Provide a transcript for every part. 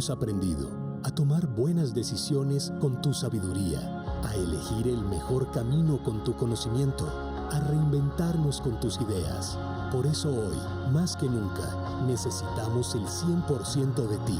hemos aprendido a tomar buenas decisiones con tu sabiduría, a elegir el mejor camino con tu conocimiento, a reinventarnos con tus ideas. Por eso hoy, más que nunca, necesitamos el 100% de ti,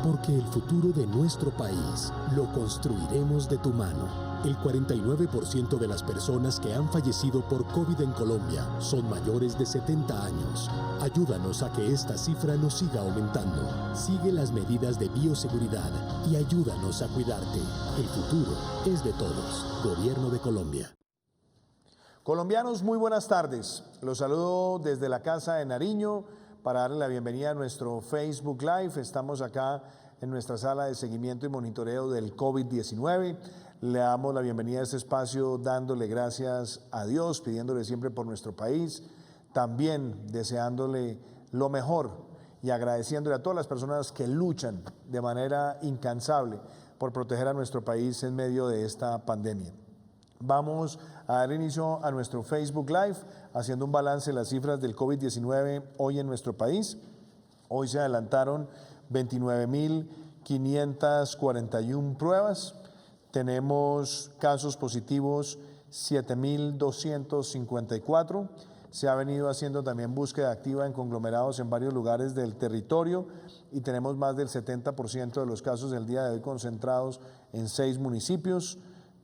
porque el futuro de nuestro país lo construiremos de tu mano. El 49% de las personas que han fallecido por COVID en Colombia son mayores de 70 años. Ayúdanos a que esta cifra no siga aumentando. Sigue las medidas de bioseguridad y ayúdanos a cuidarte. El futuro es de todos. Gobierno de Colombia. Colombianos, muy buenas tardes. Los saludo desde la Casa de Nariño para darle la bienvenida a nuestro Facebook Live. Estamos acá en nuestra sala de seguimiento y monitoreo del COVID-19. Le damos la bienvenida a este espacio dándole gracias a Dios, pidiéndole siempre por nuestro país, también deseándole lo mejor y agradeciéndole a todas las personas que luchan de manera incansable por proteger a nuestro país en medio de esta pandemia. Vamos a dar inicio a nuestro Facebook Live haciendo un balance de las cifras del COVID-19 hoy en nuestro país. Hoy se adelantaron 29.541 pruebas. Tenemos casos positivos 7.254. Se ha venido haciendo también búsqueda activa en conglomerados en varios lugares del territorio y tenemos más del 70% de los casos del día de hoy concentrados en 6 municipios.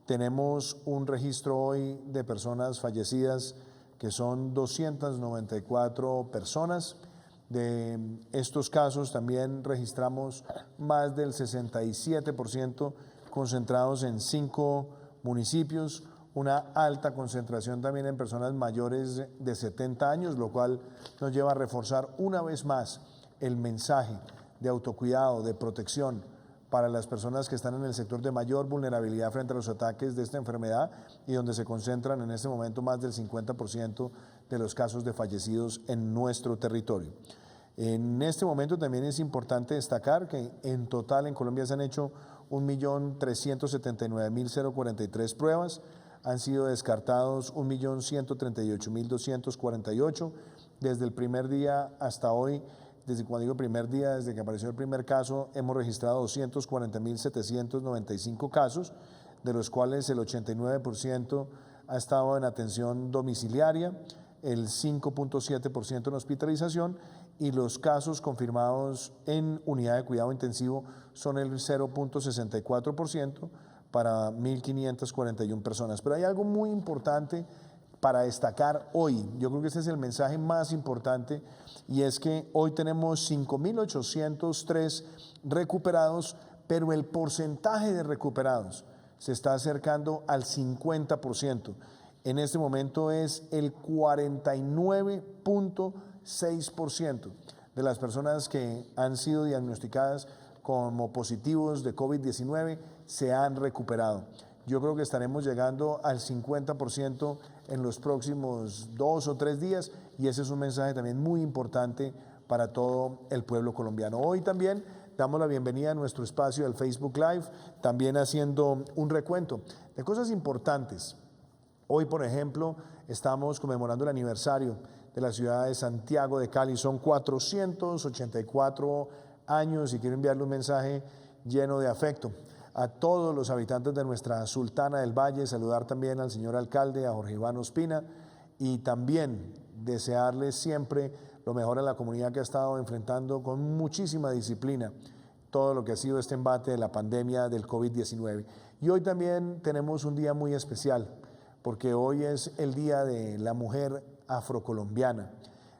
Tenemos un registro hoy de personas fallecidas que son 294 personas. De estos casos también registramos más del 67% concentrados en 5 municipios, una alta concentración también en personas mayores de 70 años, lo cual nos lleva a reforzar una vez más el mensaje de autocuidado, de protección para las personas que están en el sector de mayor vulnerabilidad frente a los ataques de esta enfermedad y donde se concentran en este momento más del 50% de los casos de fallecidos en nuestro territorio. En este momento también es importante destacar que en total en Colombia se han hecho 1.379.043 pruebas, han sido descartados 1.138.248. Desde el primer día hasta hoy, desde cuando digo primer día, desde que apareció el primer caso, hemos registrado 240.795 casos, de los cuales el 89% ha estado en atención domiciliaria, el 5.7% en hospitalización y los casos confirmados en unidad de cuidado intensivo son el 0.64% para 1.541 personas. Pero hay algo muy importante para destacar hoy. Yo creo que este es el mensaje más importante y es que hoy tenemos 5.803 recuperados, pero el porcentaje de recuperados se está acercando al 50%. En este momento es el 49.6% de las personas que han sido diagnosticadas como positivos de COVID-19 se han recuperado. Yo creo que estaremos llegando al 50% en los próximos 2 o 3 días y ese es un mensaje también muy importante para todo el pueblo colombiano. Hoy también damos la bienvenida a nuestro espacio del Facebook Live, también haciendo un recuento de cosas importantes. Hoy, por ejemplo, estamos conmemorando el aniversario de la ciudad de Santiago de Cali. Son 484 años y quiero enviarle un mensaje lleno de afecto a todos los habitantes de nuestra Sultana del Valle, saludar también al señor alcalde, a Jorge Iván Ospina y también desearle siempre lo mejor a la comunidad que ha estado enfrentando con muchísima disciplina todo lo que ha sido este embate de la pandemia del COVID-19. Y hoy también tenemos un día muy especial, porque hoy es el Día de la Mujer Afrocolombiana.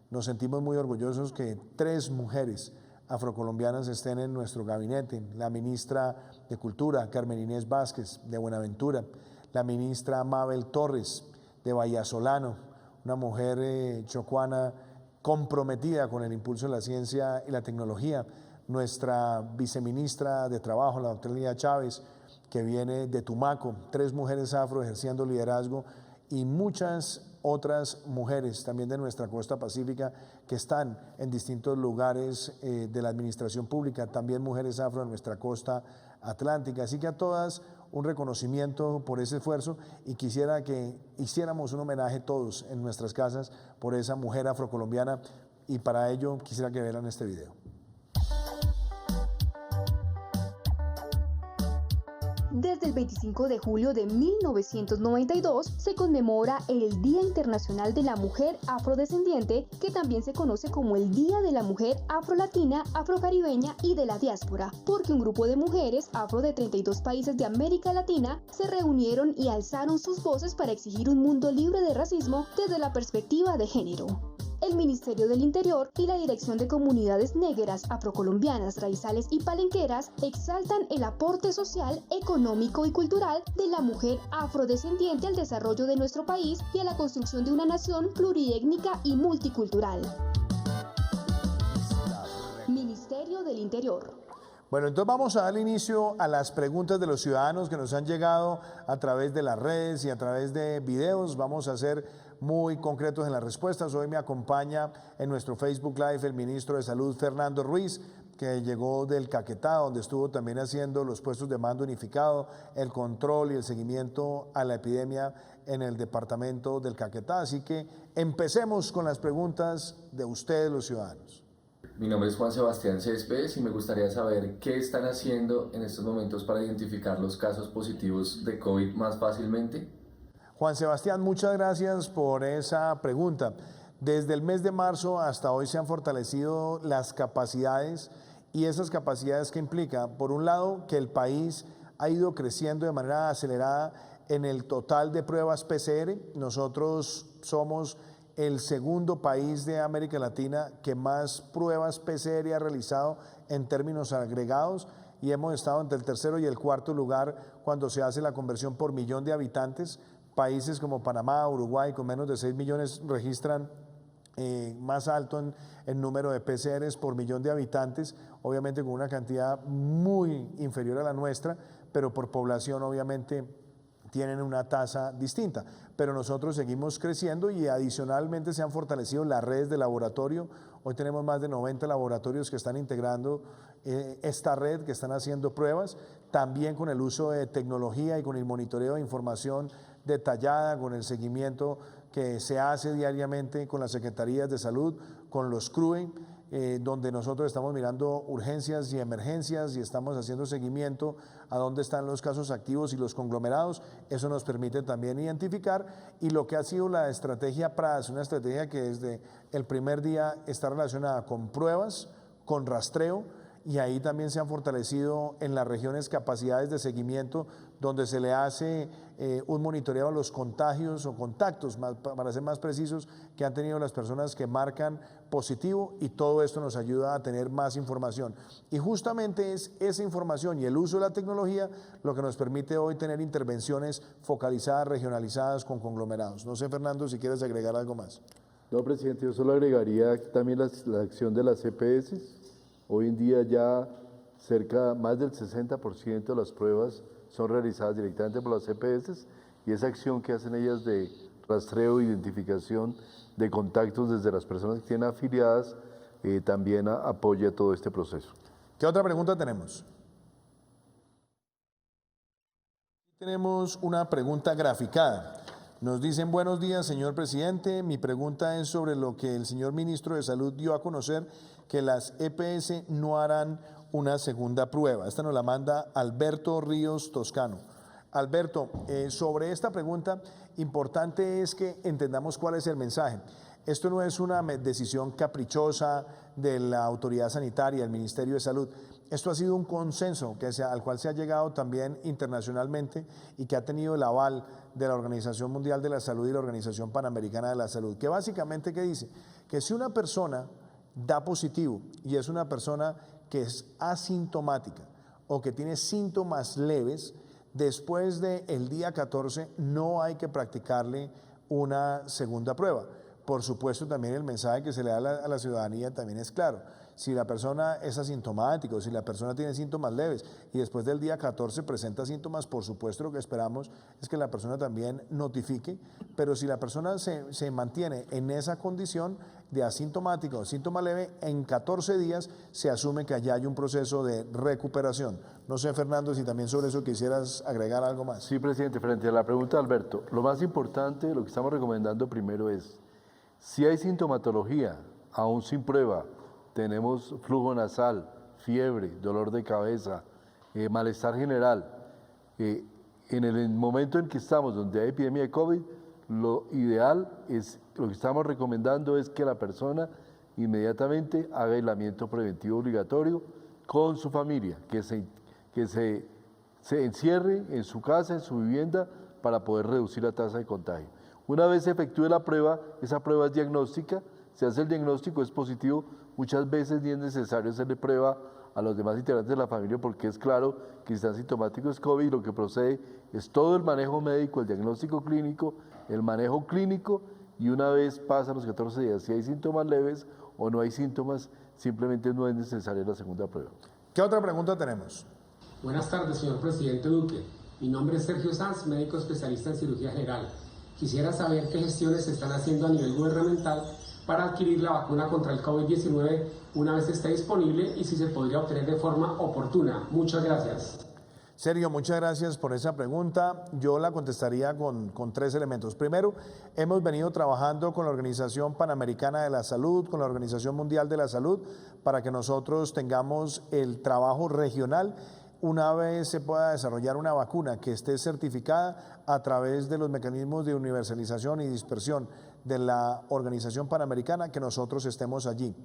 Nos sentimos muy orgullosos que 3 mujeres afrocolombianas estén en nuestro gabinete: la ministra de Cultura, Carmen Inés Vázquez, de Buenaventura; la ministra Mabel Torres, de Vallasolano, una mujer chocuana comprometida con el impulso de la ciencia y la tecnología; nuestra viceministra de Trabajo, la doctora Lidia Chávez, que viene de Tumaco; 3 mujeres afro ejerciendo liderazgo y muchas otras mujeres también de nuestra costa pacífica que están en distintos lugares de la administración pública, también mujeres afro en nuestra costa atlántica. Así que a todas un reconocimiento por ese esfuerzo y quisiera que hiciéramos un homenaje todos en nuestras casas por esa mujer afrocolombiana y para ello quisiera que vieran este video. Desde el 25 de julio de 1992 se conmemora el Día Internacional de la Mujer Afrodescendiente, que también se conoce como el Día de la Mujer Afrolatina, Afrocaribeña y de la Diáspora, porque un grupo de mujeres afro de 32 países de América Latina se reunieron y alzaron sus voces para exigir un mundo libre de racismo desde la perspectiva de género. El Ministerio del Interior y la Dirección de Comunidades Negras, Afrocolombianas, Raizales y Palenqueras exaltan el aporte social, económico y cultural de la mujer afrodescendiente al desarrollo de nuestro país y a la construcción de una nación pluriétnica y multicultural. Ministerio del Interior. Bueno, entonces vamos a dar inicio a las preguntas de los ciudadanos que nos han llegado a través de las redes y a través de videos. Vamos a ser muy concretos en las respuestas. Hoy me acompaña en nuestro Facebook Live el ministro de Salud, Fernando Ruiz, que llegó del Caquetá, donde estuvo también haciendo los puestos de mando unificado, el control y el seguimiento a la epidemia en el departamento del Caquetá. Así que empecemos con las preguntas de ustedes, los ciudadanos. Mi nombre es Juan Sebastián Céspedes y me gustaría saber qué están haciendo en estos momentos para identificar los casos positivos de COVID más fácilmente. Juan Sebastián, muchas gracias por esa pregunta. Desde el mes de marzo hasta hoy se han fortalecido las capacidades y esas capacidades que implica, por un lado, que el país ha ido creciendo de manera acelerada en el total de pruebas PCR. Nosotros somos el segundo país de América Latina que más pruebas PCR ha realizado en términos agregados y hemos estado entre el tercero y el cuarto lugar cuando se hace la conversión por millón de habitantes. Países como Panamá, Uruguay, con menos de 6 millones registran más alto en número de PCRs por millón de habitantes, obviamente con una cantidad muy inferior a la nuestra, pero por población obviamente tienen una tasa distinta, pero nosotros seguimos creciendo y adicionalmente se han fortalecido las redes de laboratorio. Hoy tenemos más de 90 laboratorios que están integrando esta red, que están haciendo pruebas, también con el uso de tecnología y con el monitoreo de información detallada, con el seguimiento que se hace diariamente con las secretarías de salud, con los CRUE, donde nosotros estamos mirando urgencias y emergencias y estamos haciendo seguimiento a dónde están los casos activos y los conglomerados. Eso nos permite también identificar, y lo que ha sido la estrategia PRAS, una estrategia que desde el primer día está relacionada con pruebas, con rastreo, y ahí también se han fortalecido en las regiones capacidades de seguimiento donde se le hace un monitoreo a los contagios o contactos, para ser más precisos, que han tenido las personas que marcan positivo, y todo esto nos ayuda a tener más información. Y justamente es esa información y el uso de la tecnología lo que nos permite hoy tener intervenciones focalizadas, regionalizadas con conglomerados. No sé, Fernando, si quieres agregar algo más. No, presidente, yo solo agregaría también la acción de las EPS. Hoy en día ya más del 60% de las pruebas son realizadas directamente por las EPS, y esa acción que hacen ellas de rastreo e identificación de contactos desde las personas que tienen afiliadas también apoya todo este proceso. ¿Qué otra pregunta tenemos? Tenemos una pregunta graficada. Nos dicen: buenos días, señor presidente. Mi pregunta es sobre lo que el señor ministro de Salud dio a conocer, que las EPS no harán una segunda prueba. Esta nos la manda Alberto Ríos Toscano. Alberto, sobre esta pregunta, importante es que entendamos cuál es el mensaje. Esto no es una decisión caprichosa de la autoridad sanitaria, del Ministerio de Salud. Esto ha sido un consenso al cual se ha llegado también internacionalmente y que ha tenido el aval de la Organización Mundial de la Salud y la Organización Panamericana de la Salud, que básicamente, ¿qué dice? Que si una persona da positivo y es una persona que es asintomática o que tiene síntomas leves, después del día 14 no hay que practicarle una segunda prueba. Por supuesto, también el mensaje que se le da a la ciudadanía también es claro. Si la persona es asintomática o si la persona tiene síntomas leves y después del día 14 presenta síntomas, por supuesto lo que esperamos es que la persona también notifique, pero si la persona se mantiene en esa condición de asintomática o síntoma leve, en 14 días se asume que allá hay un proceso de recuperación. No sé, Fernando, si también sobre eso quisieras agregar algo más. Sí, presidente, frente a la pregunta de Alberto, lo más importante, lo que estamos recomendando primero es, si hay sintomatología, aún sin prueba, tenemos flujo nasal, fiebre, dolor de cabeza, malestar general, En el momento en que estamos, donde hay epidemia de COVID, lo ideal es, lo que estamos recomendando es que la persona inmediatamente haga aislamiento preventivo obligatorio con su familia, que se encierre en su casa, en su vivienda, para poder reducir la tasa de contagio. Una vez se efectúe la prueba, esa prueba es diagnóstica, se hace el diagnóstico, es positivo, muchas veces ni es necesario hacerle prueba a los demás integrantes de la familia porque es claro que si están sintomáticos de COVID, lo que procede es todo el manejo médico, el diagnóstico clínico, el manejo clínico, y una vez pasan los 14 días, si hay síntomas leves o no hay síntomas, simplemente no es necesaria la segunda prueba. ¿Qué otra pregunta tenemos? Buenas tardes, señor presidente Duque. Mi nombre es Sergio Sanz, médico especialista en cirugía general. Quisiera saber qué gestiones se están haciendo a nivel gubernamental para adquirir la vacuna contra el COVID-19 una vez esté disponible y si se podría obtener de forma oportuna. Muchas gracias. Sergio, muchas gracias por esa pregunta. Yo la contestaría con 3 elementos. Primero, hemos venido trabajando con la Organización Panamericana de la Salud, con la Organización Mundial de la Salud, para que nosotros tengamos el trabajo regional una vez se pueda desarrollar una vacuna que esté certificada a través de los mecanismos de universalización y dispersión de la Organización Panamericana, que nosotros estemos allí.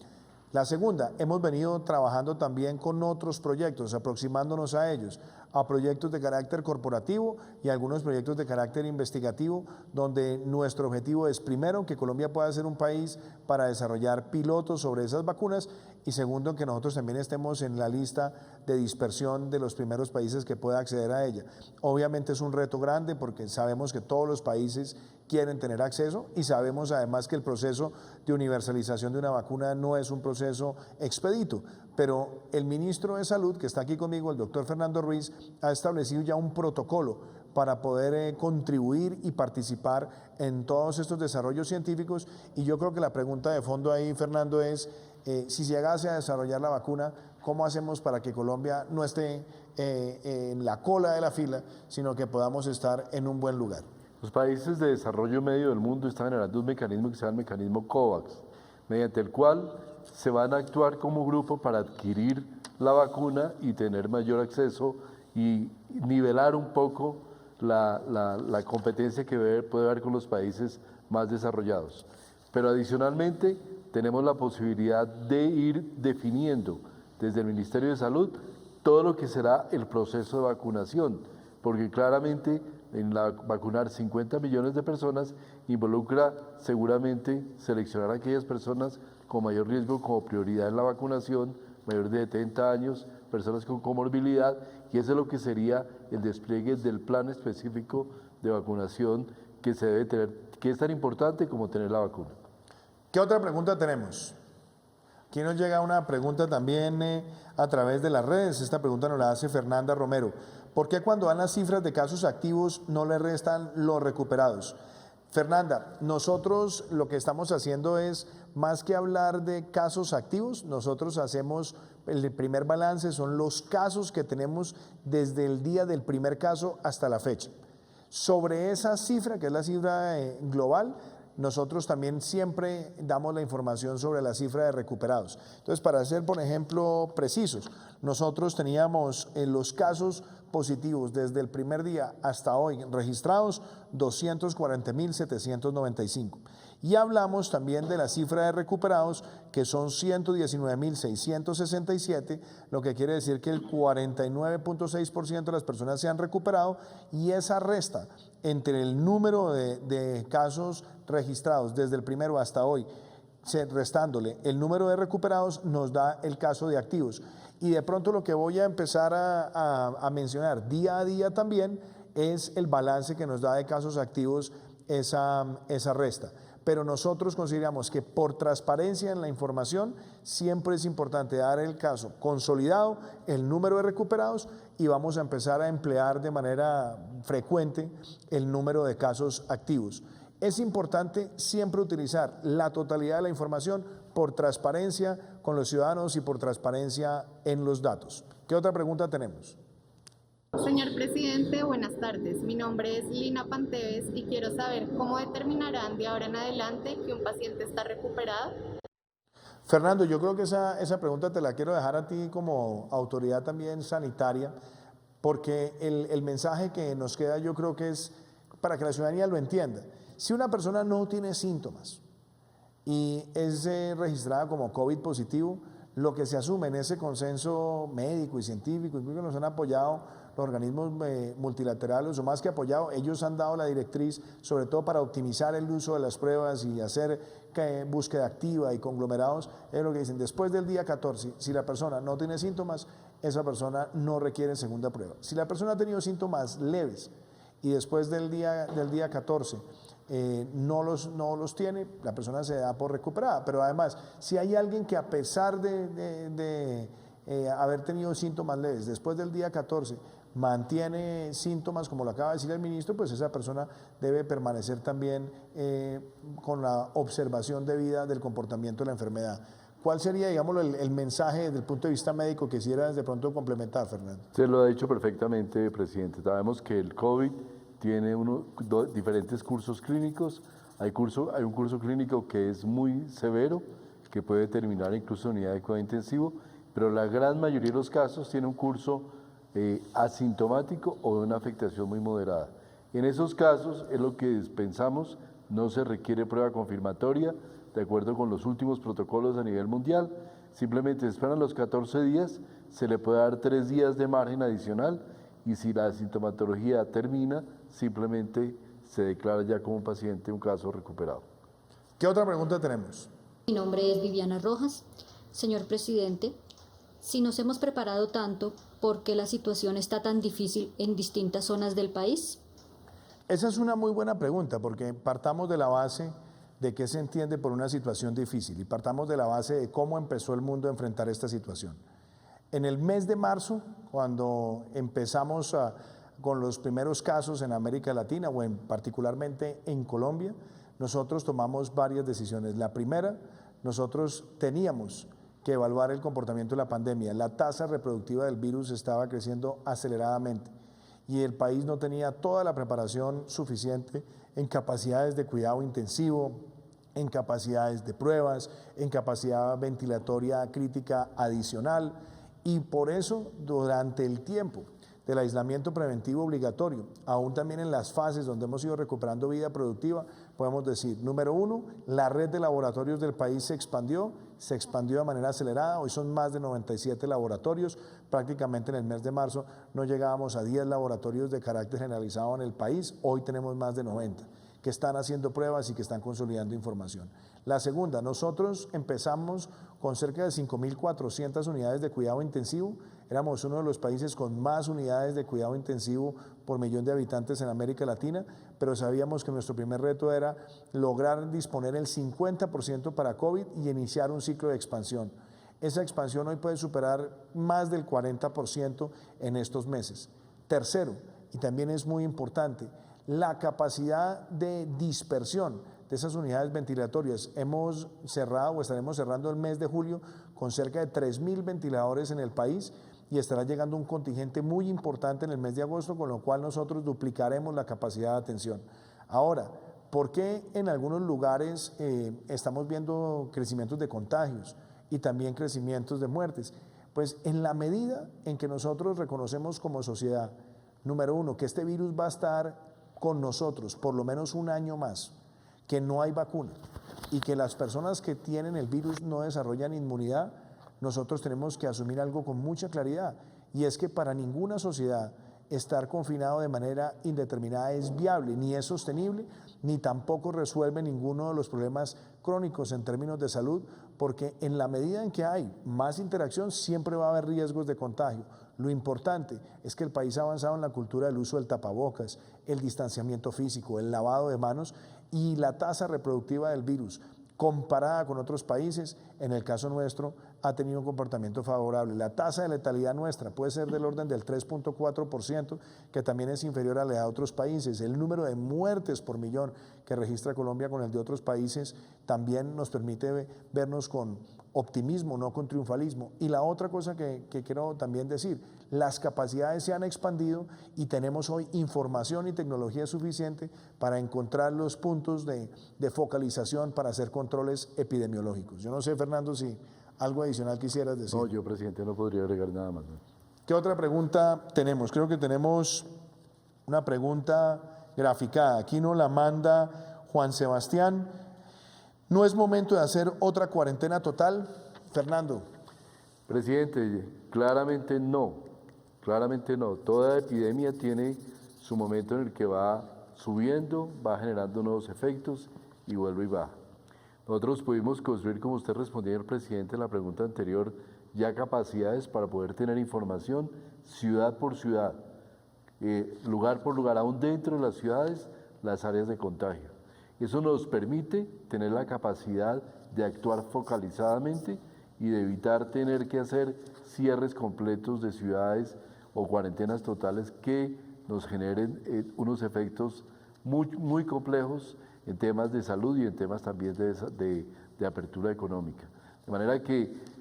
La segunda, hemos venido trabajando también con otros proyectos, aproximándonos a ellos, a proyectos de carácter corporativo y algunos proyectos de carácter investigativo, donde nuestro objetivo es, primero, que Colombia pueda ser un país para desarrollar pilotos sobre esas vacunas, y segundo, que nosotros también estemos en la lista de dispersión de los primeros países que pueda acceder a ella. Obviamente es un reto grande porque sabemos que todos los países quieren tener acceso y sabemos además que el proceso de universalización de una vacuna no es un proceso expedito, pero el ministro de Salud, que está aquí conmigo, el doctor Fernando Ruiz, ha establecido ya un protocolo para poder contribuir y participar en todos estos desarrollos científicos, y yo creo que la pregunta de fondo ahí, Fernando, es si llegase a desarrollar la vacuna, ¿cómo hacemos para que Colombia no esté en la cola de la fila, sino que podamos estar en un buen lugar? Los países de desarrollo medio del mundo están generando un mecanismo que se llama el mecanismo COVAX, mediante el cual se van a actuar como grupo para adquirir la vacuna y tener mayor acceso y nivelar un poco la competencia que puede haber con los países más desarrollados. Pero adicionalmente tenemos la posibilidad de ir definiendo desde el Ministerio de Salud todo lo que será el proceso de vacunación, porque claramente vacunar 50 millones de personas involucra seguramente seleccionar a aquellas personas con mayor riesgo como prioridad en la vacunación, mayores de 70 años, personas con comorbilidad, y eso es lo que sería el despliegue del plan específico de vacunación que se debe tener, que es tan importante como tener la vacuna. ¿Qué otra pregunta tenemos? Aquí nos llega una pregunta también a través de las redes. Esta pregunta nos la hace Fernanda Romero. ¿Por qué cuando dan las cifras de casos activos no le restan los recuperados? Fernanda, nosotros lo que estamos haciendo es, más que hablar de casos activos, nosotros hacemos, el primer balance son los casos que tenemos desde el día del primer caso hasta la fecha. Sobre esa cifra, que es la cifra global, nosotros también siempre damos la información sobre la cifra de recuperados. Entonces, para ser, por ejemplo, precisos, nosotros teníamos en los casos positivos desde el primer día hasta hoy registrados 240.795. Y hablamos también de la cifra de recuperados, que son 119.667, lo que quiere decir que el 49.6% de las personas se han recuperado, y esa resta entre el número de casos registrados desde el primero hasta hoy, restándole el número de recuperados, nos da el caso de activos. Y de pronto lo que voy a empezar a mencionar día a día también es el balance que nos da de casos activos esa resta. Pero nosotros consideramos que por transparencia en la información siempre es importante dar el caso consolidado, el número de recuperados, y vamos a empezar a emplear de manera frecuente el número de casos activos. Es importante siempre utilizar la totalidad de la información por transparencia con los ciudadanos y por transparencia en los datos. ¿Qué otra pregunta tenemos? Señor presidente, buenas tardes. Mi nombre es Lina Panteves y quiero saber cómo determinarán de ahora en adelante que un paciente está recuperado. Fernando, yo creo que esa pregunta te la quiero dejar a ti como autoridad también sanitaria. porque el mensaje que nos queda yo creo que es para que la ciudadanía lo entienda. Si una persona no tiene síntomas y es registrada como COVID positivo, lo que se asume en ese consenso médico y científico, incluso nos han apoyado los organismos multilaterales, o más que apoyado, ellos han dado la directriz, sobre todo para optimizar el uso de las pruebas y hacer búsqueda activa y conglomerados, es lo que dicen, después del día 14, si la persona no tiene síntomas, esa persona no requiere segunda prueba. Si la persona ha tenido síntomas leves y después del día 14 no los tiene, la persona se da por recuperada. Pero además, si hay alguien que a pesar de haber tenido síntomas leves, después del día 14 mantiene síntomas, como lo acaba de decir el ministro, pues esa persona debe permanecer también con la observación debida del comportamiento de la enfermedad. ¿Cuál sería, digamos, el mensaje desde el punto de vista médico que quisieras de pronto complementar, Fernando? Se lo ha dicho perfectamente, presidente. Sabemos que el COVID tiene diferentes cursos clínicos. Hay un curso clínico que es muy severo, que puede terminar incluso en unidad de cuidado intensivo, pero la gran mayoría de los casos tiene un curso asintomático o de una afectación muy moderada. En esos casos es lo que pensamos, no se requiere prueba confirmatoria, de acuerdo con los últimos protocolos a nivel mundial, simplemente esperan los 14 días, se le puede dar 3 días de margen adicional y si la sintomatología termina, simplemente se declara ya como paciente un caso recuperado. ¿Qué otra pregunta tenemos? Mi nombre es Viviana Rojas. Señor presidente, si nos hemos preparado tanto, ¿por qué la situación está tan difícil en distintas zonas del país? Esa es una muy buena pregunta, porque partamos de la base de qué se entiende por una situación difícil y partamos de la base de cómo empezó el mundo a enfrentar esta situación. En el mes de marzo, cuando empezamos con los primeros casos en América Latina o particularmente en Colombia, nosotros tomamos varias decisiones. La primera, nosotros teníamos que evaluar el comportamiento de la pandemia. La tasa reproductiva del virus estaba creciendo aceleradamente y el país no tenía toda la preparación suficiente en capacidades de cuidado intensivo, en capacidades de pruebas, en capacidad ventilatoria crítica adicional, y por eso durante el tiempo del aislamiento preventivo obligatorio, aún también en las fases donde hemos ido recuperando vida productiva, podemos decir, número 1, la red de laboratorios del país se expandió de manera acelerada, hoy son más de 97 laboratorios, prácticamente en el mes de marzo no llegábamos a 10 laboratorios de carácter generalizado en el país, hoy tenemos más de 90 que están haciendo pruebas y que están consolidando información. La segunda, nosotros empezamos con cerca de 5.400 unidades de cuidado intensivo, éramos uno de los países con más unidades de cuidado intensivo por millón de habitantes en América Latina, pero sabíamos que nuestro primer reto era lograr disponer el 50% para COVID y iniciar un ciclo de expansión. Esa expansión hoy puede superar más del 40% en estos meses. Tercero, y también es muy importante, la capacidad de dispersión de esas unidades ventilatorias. Hemos cerrado o estaremos cerrando el mes de julio con cerca de 3.000 ventiladores en el país y estará llegando un contingente muy importante en el mes de agosto, con lo cual nosotros duplicaremos la capacidad de atención. Ahora, ¿por qué en algunos lugares estamos viendo crecimientos de contagios y también crecimientos de muertes? Pues en la medida en que nosotros reconocemos como sociedad, número 1, que este virus va a estar con nosotros por lo menos un año más, que no hay vacuna y que las personas que tienen el virus no desarrollan inmunidad, nosotros tenemos que asumir algo con mucha claridad, y es que para ninguna sociedad estar confinado de manera indeterminada es viable, ni es sostenible, ni tampoco resuelve ninguno de los problemas crónicos en términos de salud, porque en la medida en que hay más interacción siempre va a haber riesgos de contagio. Lo importante es que el país ha avanzado en la cultura del uso del tapabocas, el distanciamiento físico, el lavado de manos, y la tasa reproductiva del virus, comparada con otros países, en el caso nuestro, ha tenido un comportamiento favorable. La tasa de letalidad nuestra puede ser del orden del 3.4%, que también es inferior a la de otros países. El número de muertes por millón que registra Colombia con el de otros países también nos permite vernos con optimismo, no con triunfalismo. Y la otra cosa que quiero también decir, las capacidades se han expandido y tenemos hoy información y tecnología suficiente para encontrar los puntos de focalización para hacer controles epidemiológicos. Yo no sé, Fernando, si algo adicional quisieras decir. No, yo, presidente, no podría agregar nada más, ¿no? ¿Qué otra pregunta tenemos? Creo que tenemos una pregunta graficada. Aquí nos la manda Juan Sebastián. ¿No es momento de hacer otra cuarentena total? Fernando. Presidente, claramente no. Toda epidemia tiene su momento en el que va subiendo, va generando nuevos efectos y vuelve y baja. Nosotros pudimos construir, como usted respondía al presidente en la pregunta anterior, ya capacidades para poder tener información ciudad por ciudad, lugar por lugar, aún dentro de las ciudades, las áreas de contagio. Eso nos permite tener la capacidad de actuar focalizadamente y de evitar tener que hacer cierres completos de ciudades o cuarentenas totales que nos generen unos efectos muy complejos en temas de salud y en temas también de apertura económica. De manera que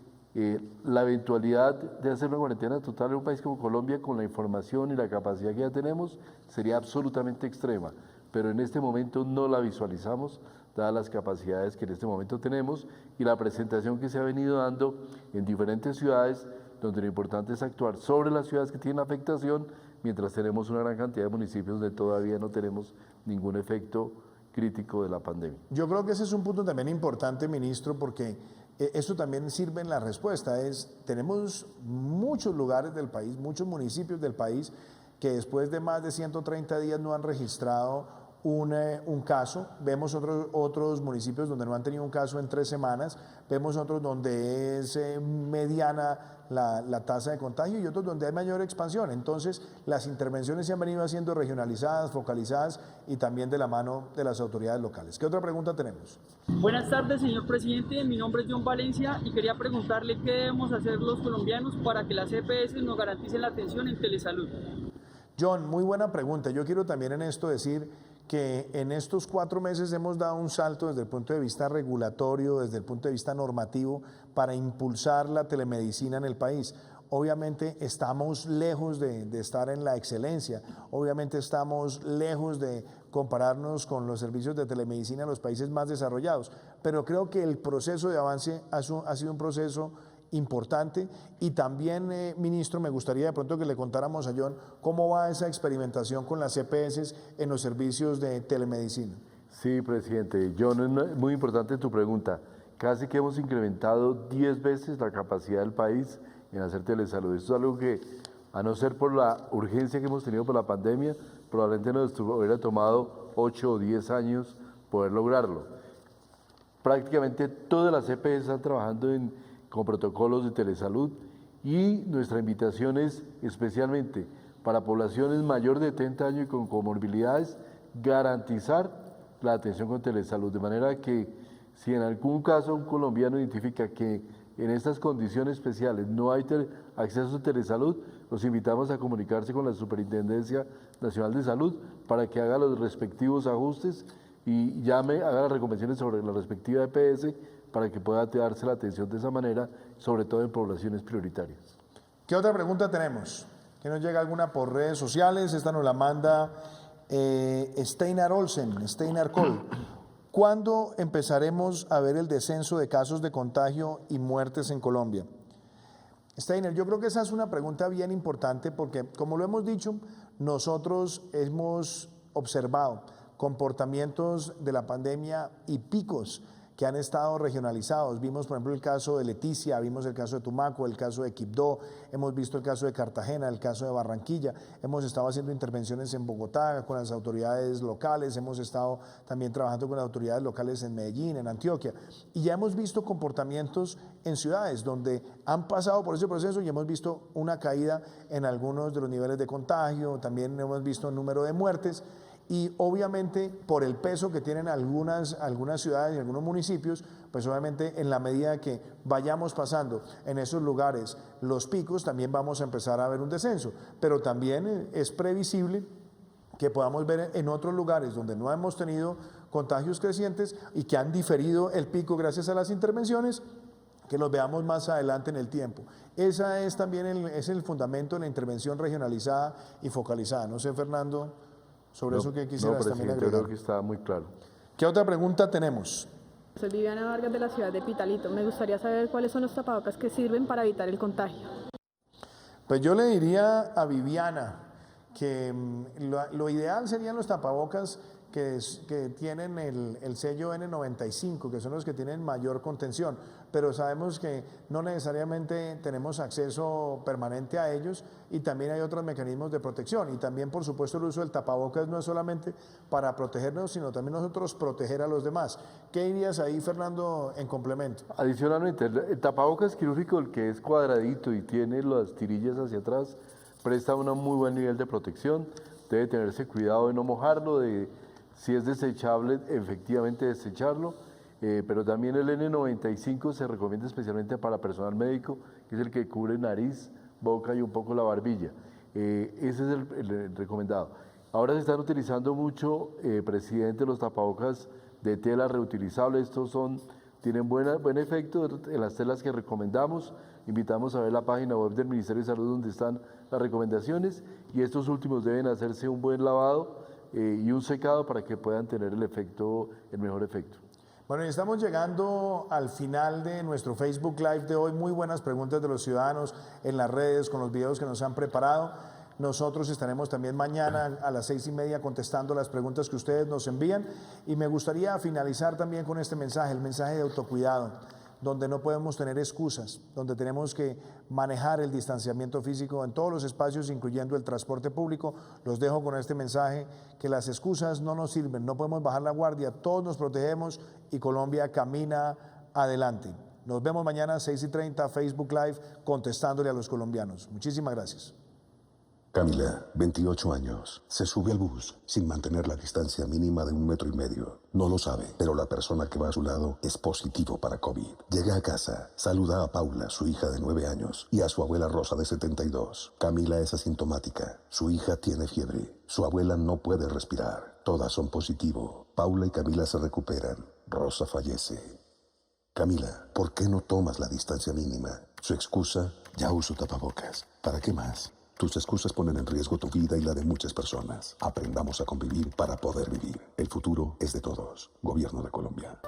la eventualidad de hacer una cuarentena total en un país como Colombia, con la información y la capacidad que ya tenemos, sería absolutamente extrema, pero en este momento no la visualizamos, dadas las capacidades que en este momento tenemos y la presentación que se ha venido dando en diferentes ciudades, donde lo importante es actuar sobre las ciudades que tienen afectación, mientras tenemos una gran cantidad de municipios donde todavía no tenemos ningún efecto crítico de la pandemia. Yo creo que ese es un punto también importante, ministro, porque eso también sirve en la respuesta. Tenemos muchos lugares del país, muchos municipios del país que después de más de 130 días no han registrado un caso. Vemos otros municipios donde no han tenido un caso en 3 semanas, vemos otros donde es mediana la tasa de contagio y otros donde hay mayor expansión. Entonces, las intervenciones se han venido haciendo regionalizadas, focalizadas y también de la mano de las autoridades locales. ¿Qué otra pregunta tenemos? Buenas tardes, señor presidente. Mi nombre es John Valencia y quería preguntarle qué debemos hacer los colombianos para que las EPS nos garanticen la atención en telesalud. John, muy buena pregunta. Yo quiero también en esto decir que en estos 4 meses hemos dado un salto desde el punto de vista regulatorio, desde el punto de vista normativo, para impulsar la telemedicina en el país. Obviamente estamos lejos de estar en la excelencia, obviamente estamos lejos de compararnos con los servicios de telemedicina en los países más desarrollados, pero creo que el proceso de avance ha sido un proceso importante y también, ministro, me gustaría de pronto que le contáramos a John cómo va esa experimentación con las EPS en los servicios de telemedicina. Sí, presidente. John, es muy importante tu pregunta. Casi que hemos incrementado 10 veces la capacidad del país en hacer telesalud. Esto es algo que, a no ser por la urgencia que hemos tenido por la pandemia, probablemente nos hubiera tomado 8 o 10 años poder lograrlo. Prácticamente todas las EPS están trabajando con protocolos de telesalud y nuestra invitación es especialmente para poblaciones mayor de 70 años y con comorbilidades, garantizar la atención con telesalud, de manera que si en algún caso un colombiano identifica que en estas condiciones especiales no hay acceso a telesalud, los invitamos a comunicarse con la Superintendencia Nacional de Salud para que haga los respectivos ajustes y haga las recomendaciones sobre la respectiva EPS para que pueda darse la atención de esa manera, sobre todo en poblaciones prioritarias. ¿Qué otra pregunta tenemos? ¿Que nos llega alguna por redes sociales? Esta nos la manda Steinar Olsen, Steinar Kohl. ¿Cuándo empezaremos a ver el descenso de casos de contagio y muertes en Colombia? Steiner, yo creo que esa es una pregunta bien importante porque, como lo hemos dicho, nosotros hemos observado comportamientos de la pandemia y picos que han estado regionalizados. Vimos, por ejemplo, el caso de Leticia, vimos el caso de Tumaco, el caso de Quibdó, hemos visto el caso de Cartagena, el caso de Barranquilla, hemos estado haciendo intervenciones en Bogotá con las autoridades locales, hemos estado también trabajando con las autoridades locales en Medellín, en Antioquia, y ya hemos visto comportamientos en ciudades donde han pasado por ese proceso y hemos visto una caída en algunos de los niveles de contagio, también hemos visto el número de muertes. Y obviamente por el peso que tienen algunas ciudades y algunos municipios, pues obviamente en la medida que vayamos pasando en esos lugares los picos, también vamos a empezar a ver un descenso. Pero también es previsible que podamos ver en otros lugares donde no hemos tenido contagios crecientes y que han diferido el pico gracias a las intervenciones, que los veamos más adelante en el tiempo. Esa es también el fundamento de la intervención regionalizada y focalizada. No sé, Fernando, sobre eso que quisieras también agregar. Creo que está muy claro. ¿Qué otra pregunta tenemos? Soy Viviana Vargas de la ciudad de Pitalito. Me gustaría saber cuáles son los tapabocas que sirven para evitar el contagio. Pues yo le diría a Viviana que lo ideal serían los tapabocas que tienen el sello N95, que son los que tienen mayor contención, pero sabemos que no necesariamente tenemos acceso permanente a ellos y también hay otros mecanismos de protección y también por supuesto el uso del tapabocas no es solamente para protegernos, sino también nosotros proteger a los demás. ¿Qué dirías ahí, Fernando, en complemento? Adicionalmente, el tapabocas quirúrgico, el que es cuadradito y tiene las tirillas hacia atrás, presta un muy buen nivel de protección. Debe tenerse cuidado de no mojarlo, si es desechable, efectivamente desecharlo, pero también el N95 se recomienda especialmente para personal médico, que es el que cubre nariz, boca y un poco la barbilla. Ese es el recomendado. Ahora se están utilizando mucho, presidente, los tapabocas de tela reutilizable. Estos tienen buen efecto en las telas que recomendamos. Invitamos a ver la página web del Ministerio de Salud donde están las recomendaciones y estos últimos deben hacerse un buen lavado y un secado para que puedan tener el mejor efecto. Bueno, y estamos llegando al final de nuestro Facebook Live de hoy. Muy buenas preguntas de los ciudadanos en las redes con los videos que nos han preparado. Nosotros estaremos también mañana a las 6:30 contestando las preguntas que ustedes nos envían. Y me gustaría finalizar también con este mensaje, el mensaje de autocuidado, donde no podemos tener excusas, donde tenemos que manejar el distanciamiento físico en todos los espacios, incluyendo el transporte público. Los dejo con este mensaje, que las excusas no nos sirven, no podemos bajar la guardia, todos nos protegemos y Colombia camina adelante. Nos vemos mañana a 6:30, Facebook Live, contestándole a los colombianos. Muchísimas gracias. Camila, 28 años, se sube al bus sin mantener la distancia mínima de 1,5 metros. No lo sabe, pero la persona que va a su lado es positivo para COVID. Llega a casa, saluda a Paula, su hija de 9 años, y a su abuela Rosa de 72. Camila es asintomática, su hija tiene fiebre, su abuela no puede respirar. Todas son positivo. Paula y Camila se recuperan. Rosa fallece. Camila, ¿por qué no tomas la distancia mínima? Su excusa, ya uso tapabocas. ¿Para qué más? Tus excusas ponen en riesgo tu vida y la de muchas personas. Aprendamos a convivir para poder vivir. El futuro es de todos. Gobierno de Colombia.